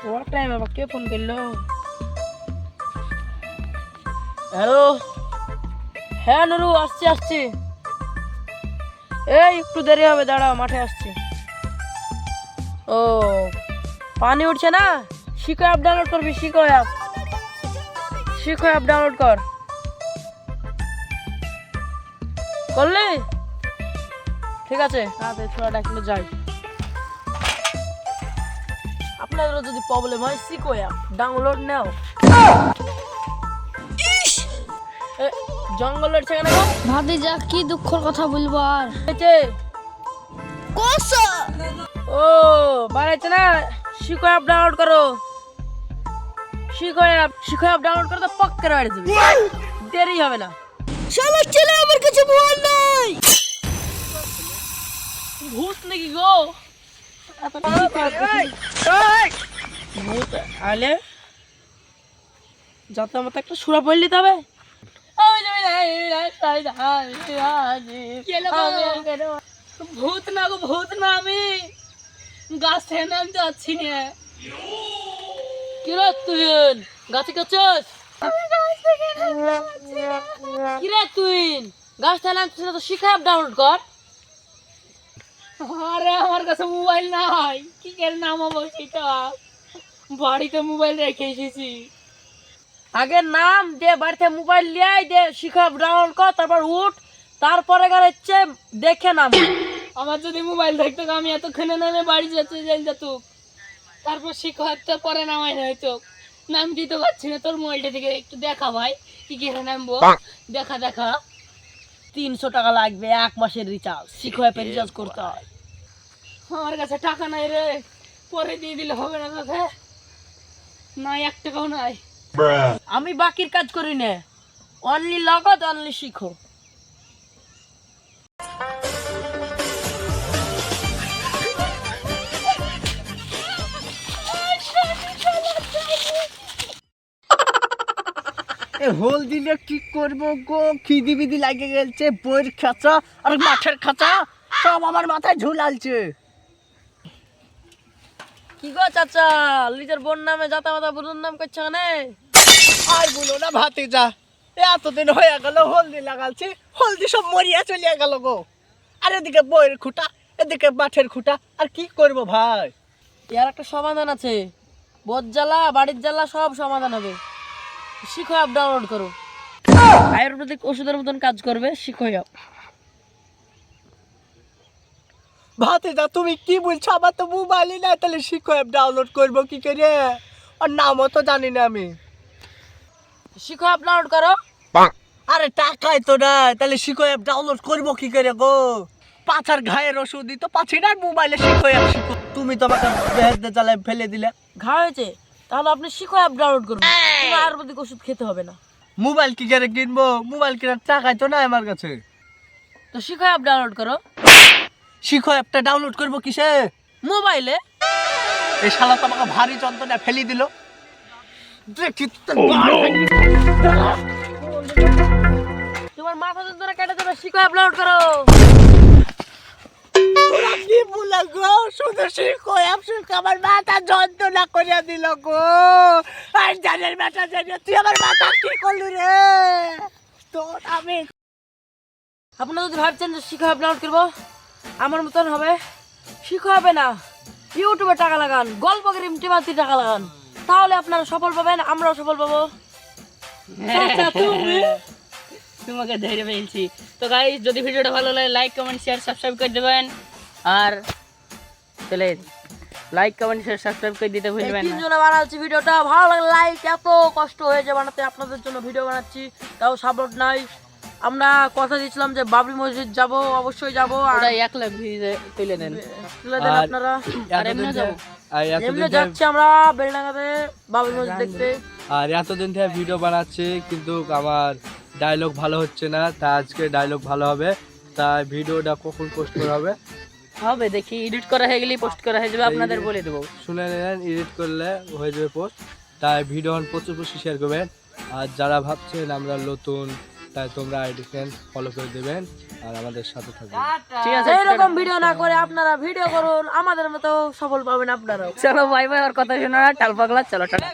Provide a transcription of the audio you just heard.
What time है पक्के phone कर लो हेलो হ্যাঁ নুরু আসছি আসছি এই একটু দেরি হবে দাঁড়াও মাঠে আসছি ও পানি উঠছে না শিখো অ্যাপ ডাউনলোড করবি শিখো অ্যাপ ডাউনলোড করলি ঠিক আছে তাড়াতাড়ি ছোড়া ডাকলে যাই আপনাদেরও যদি প্রবলেম হয় শিখো অ্যাপ ডাউনলোড নাও জঙ্গল লড়ছে কেন ভাতিজা কি দুঃখের কথা বলবো আর ও বাড়াইছে না শিখো অ্যাপ ডাউনলোড করো শিখো অ্যাপ ডাউনলোড করো তো পক্কা বাড়ি যাবে দেরি হবে না শালা ছেলে আমার কাছে মোবাইল নাই ভূত নাকি গো ভূত আলে যত মতো একটা সুরা পড়লি তবে ভূত না গো ভূত না আমি গাছ থেকে নামতে যাচ্ছি না কি রে তুই গাছে কাছস কি রে তুই গাছ থেকে নামছিস না তো শিখা অ্যাপ ডাউনলোড কর আরে আমার কাছে মোবাইল নাই কি করে নামাবো সেটা বাড়িতে মোবাইল রেখে এসেছি আগে নাম দে বাড়িতে মোবাইল লিয়াই দে শিখা ডাউনলোড কর তারপর উঠ তারপরে গেলে হচ্ছে দেখে নাম আমার যদি মোবাইল থাকতো আমি এতক্ষণে নামে বাড়ি যেত তারপর শিখা একটা পরে নামাই না হয়তো নাম দিতে পারছি না তোর মোবাইলটা থেকে একটু দেখা ভাই কি করে নামবো দেখা 300 টাকা লাগবে 1 মাসের রিচার্জ শিখো অ্যাপে রিচার্জ করতে হয় আমার কাছে টাকা নাই রে পরে দিয়ে দিলে হবে না তোকে নাই 1 টাকাও নাই আমি বাকির কাজ করি না অনলি লগত অনলি শিখো হোল দিলে কি করবো গো খিদি বিদি লাগে গেছে বইয়ের খাঁচা আর মাঠের খাঁচা সব আমার মাথায় ঝুলালছে কি গো চাচা লিজার বোন নামে জাতা মাতা বুড়োর নাম করছে না আর বলো না ভাতিজা এতদিন হয়ে গেল হলদি লাগালছি হলদি সব মরিয়া চলিয়া গেল গো আর এদিকে বইয়ের খুঁটা এদিকে মাঠের খুঁটা আর কি করব ভাই এর একটা সমাধান আছে বোধ জ্বালা বাড়ির জ্বালা সব সমাধান হবে শিখো অ্যাপ ডাউনলোড করো আয়ুর্বেদিক ওষুধের মতন কাজ করবে শিখো অ্যাপ ভাতিজা তুমি কি বলছো আমার তো মোবাইলই নাই তাহলে শিখো অ্যাপ ডাউনলোড করবো কি করে আর নামও তো জানি না আমি শিখো অ্যাপ ডাউনলোড করো আরে টাকাই তো নাই তাহলে শিখো অ্যাপ ডাউনলোড করবো কি করে গো পাছার ঘায়ের ওষুধ দিত পাছি না মোবাইলে শিখো অ্যাপ শিখো তুমি তো আমাকে বেহেদ জ্বালায় ফেলে দিলে ঘা হয়েছে তাহলে আপনি শিখো অ্যাপ ডাউনলোড করুন কোনো আয়ুর্বেদিক ওষুধ খেতে হবে না মোবাইল কি করে কিনবো মোবাইল কেনার টাকাই তো নাই আমার কাছে তো শিখো অ্যাপ ডাউনলোড করো শিখো অ্যাপটা ডাউনলোড করবো কিসে মোবাইলে এই শালা তো আমাকে ভারী যন্ত্রণা ফেলে দিল দেখি তোমার মাথা যন্ত্রণা কেটে দেবে শিখো অ্যাপ ডাউনলোড করো কি বলে গো শুধু শিখো অ্যাপ শিখো আমার মাথা যন্ত্রণা করে দিল গো আর জানের মাথা জানিয়ে তুই আমার মাথা কি করলি রে তোর আমি আপনারা যদি ভাবছেন যে শিখো অ্যাপ ডাউনলোড করবো আমার মতন হবে শিখো হবে না ইউটিউবে টাকা লাগান গল্প গেম টিমাতে টাকা লাগান তাহলে আপনারা সফল পাবেন আমরাও সফল পাবো তোমাকে ধরে ফেলছি তো গাইস যদি ভিডিওটা ভালো লাগে লাইক কমেন্ট শেয়ার সাবস্ক্রাইব করে দেবেন আর চলে লাইক কমেন্ট শেয়ার সাবস্ক্রাইব করে দিতে ভুলবেন না তিনজনে বানাচ্ছি ভিডিওটা ভালো লাগে লাইক এত কষ্ট হয়েছে বানাতে আপনাদের জন্য ভিডিও বানাচ্ছি তাও সাপোর্ট নাই আমরা কথা দিয়েছিলাম যে বাবরি মসজিদ যাব অবশ্যই যাব আর ওটা 1 লাখ ভিউজ তুলে দেন আপনারা আর এমনি যাব এমনি যাচ্ছি আমরা বেলডাঙ্গাতে বাবরি মসজিদ দেখতে আর এতদিন থেকে ভিডিও বানাচ্ছি কিন্তু আমার ডায়লগ ভালো হচ্ছে না তা আজকে ডায়লগ ভালো হবে তাই ভিডিওটা কখন পোস্ট করা হবে হবে দেখি এডিট করা হয়ে গেলেই পোস্ট করা হয়ে যাবে আপনাদের বলে দেবো শুনে নেন এডিট করলে হয়ে যাবে পোস্ট তাই ভিডিও প্রচুর শেয়ার করবেন আর যারা ভাবছেন আমরা নতুন তাই তোমরা আইডি ফলো করে দেবেন আর আমাদের সাথে থাকবেন। ঠিক আছে এইরকম ভিডিও না করে আপনারা ভিডিও করুন, আমাদের মতো সফল পাবেন আপনারাও। চলো বাই বাই, আর কথা শোনা টাল পাগলা, চলো টাটা।